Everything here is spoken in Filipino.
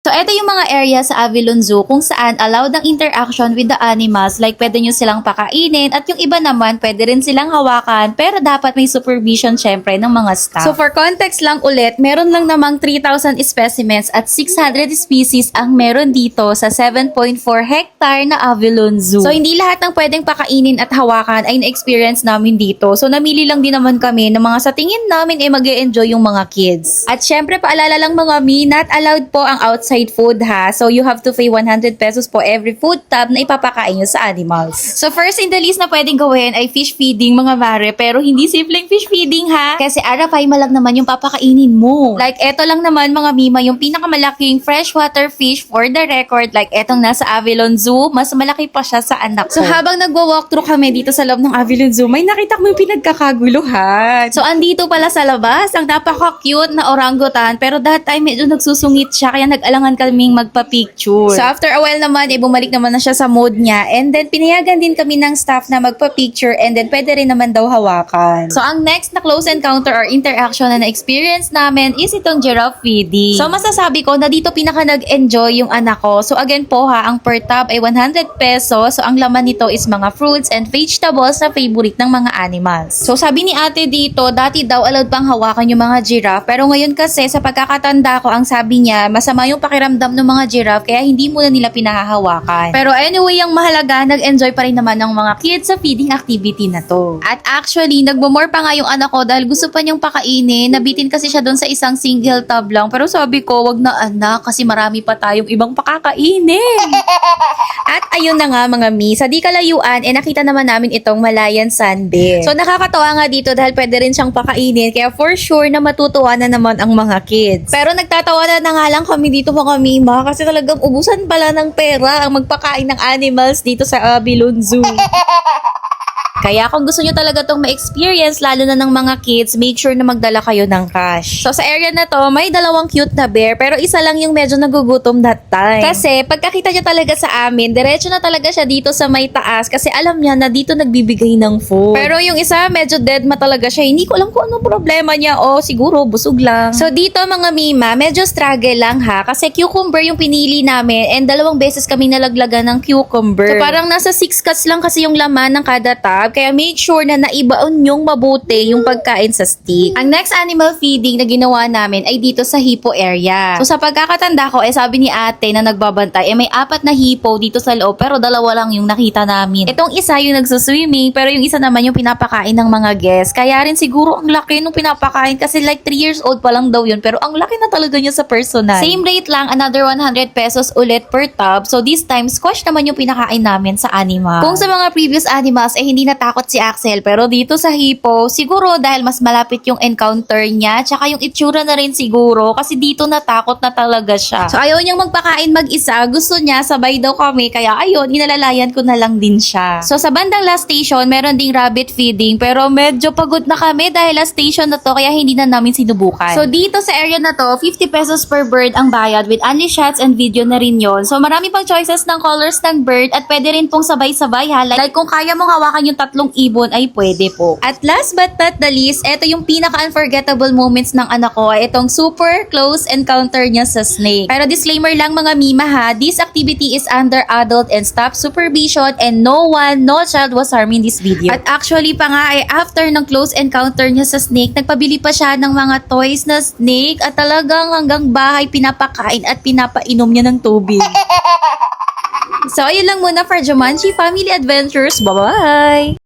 So, ito yung mga area sa Avilon Zoo kung saan allowed ang interaction with the animals. Like, pwede nyo silang pakainin at yung iba naman, pwede rin silang hawakan pero dapat may supervision syempre ng mga staff. So, for context lang ulit, meron lang namang 3,000 specimens at 600 species ang meron dito sa 7.4 hectare na Avilon Zoo. So, hindi lahat ng pwedeng pakainin at hawakan ay na-experience namin dito. So, namili lang din naman kami ng mga sa tingin namin ay mag-e-enjoy yung mga kids. At syempre, paalala lang mga mi, not allowed po ang outside food ha. So, you have to pay 100 pesos po every food tub na ipapakain nyo sa animals. So, first in the list na pwedeng gawin ay fish feeding mga mare. Pero hindi simpleng fish feeding ha. Kasi arapay malag naman yung papakainin mo. Like, eto lang naman mga mima, yung pinakamalaki freshwater fish for the record. Like, etong nasa Avilon Zoo, mas malaki pa siya sa anak ko. So, habang nagwa-walkthrough kami dito sa loob ng Avilon Zoo, may nakita ko yung pinagkakaguluhan. So, andito pala sa labas, ang napaka-cute na orangutan. Pero that time, medyo nagsusungit siya, kaya nag-alangan kaming magpa-picture. So, after a while naman, bumalik naman na siya sa mode niya. And then, pinayagan din kami ng staff na magpa-picture and then, pwede rin naman daw hawakan. So, ang next na close encounter or interaction na na-experience namin is itong giraffe feeding. So, masasabi ko na dito pinaka nag-enjoy yung anak ko. So, again po ha, ang per tub ay 100 pesos. So, ang laman nito is mga fruits and vegetables na favorite ng mga animals. So, sabi ni ate dito, dati daw allowed pang hawakan yung mga giraffe. Pero ngayon kasi, sa pagkakatanda ko, ang sabi niya, masama yung pakiramdam ng mga giraffe kaya hindi muna nila pinahahawakan. Pero anyway, ang mahalaga, nag-enjoy pa rin naman ng mga kids sa feeding activity na to. At actually, nagmumore pa nga yung anak ko dahil gusto pa niyang pakainin. Nabitin kasi siya doon sa isang single tub lang. Pero sabi ko, wag na anak kasi marami pa tayong ibang pakakainin. At ayun na nga mga mi, sa di kalayuan, nakita naman namin itong Malayan Sand Bear. So nakakatawa nga dito dahil pwede rin siyang pakainin. Kaya for sure na matutuwa na naman ang mga kids. Pero nagtatawa na nga lang kami dito mga mima kasi talagang ubusan pala ng pera ang magpakain ng animals dito sa Avilon Zoo. Kaya kung gusto nyo talaga itong ma-experience, lalo na ng mga kids, make sure na magdala kayo ng cash. So sa area na to, may dalawang cute na bear, pero isa lang yung medyo nagugutom that time. Kasi pagkakita niya talaga sa amin, diretso na talaga siya dito sa may taas kasi alam niya na dito nagbibigay ng food. Pero yung isa, medyo dead ma talaga siya. Hindi ko alam kung anong problema niya o siguro busog lang. So dito mga mima, medyo struggle lang ha kasi cucumber yung pinili namin and 2 beses kami nalaglagan ng cucumber. So parang nasa 6 cuts lang kasi yung laman ng kada tab. Kaya make sure na naibaon yung mabuti yung pagkain sa stick. Ang next animal feeding na ginawa namin ay dito sa hippo area. So sa pagkakatanda ko, sabi ni ate na nagbabantay, may 4 na hippo dito sa loob pero 2 lang yung nakita namin. Itong isa yung nagsuswimming pero yung isa naman yung pinapakain ng mga guests. Kaya rin siguro ang laki nung pinapakain kasi like 3 years old pa lang daw yun pero ang laki na talaga niya sa personal. Same rate lang, another 100 pesos ulit per tub. So this time, squash naman yung pinakain namin sa animal. Kung sa mga previous animals hindi natakot si Axel pero dito sa hippo siguro dahil mas malapit yung encounter niya tsaka yung itsura na rin siguro kasi dito natakot na talaga siya. So ayaw niyang magpakain mag-isa, gusto niya sabay daw kami kaya ayun, inalalayan ko na lang din siya. So sa bandang last station meron ding rabbit feeding pero medyo pagod na kami dahil last station na to kaya hindi na namin sinubukan. So dito sa area na to 50 pesos per bird ang bayad with only shots and video na rin yon. So marami pang choices ng colors ng bird at pwede rin pong sabay-sabay ha. Like kung kaya mong hawakan yung 3 ibon ay pwede po. At last but not the least, ito yung pinaka-unforgettable moments ng anak ko. Itong super close encounter niya sa snake. Pero disclaimer lang mga mima ha, this activity is under adult and staff supervision and no child was harmed in this video. At actually pa nga ay after ng close encounter niya sa snake, nagpabili pa siya ng mga toys na snake at talagang hanggang bahay pinapakain at pinapainom niya ng tubig. So ayun lang muna for Jumanji Family Adventures. Bye-bye!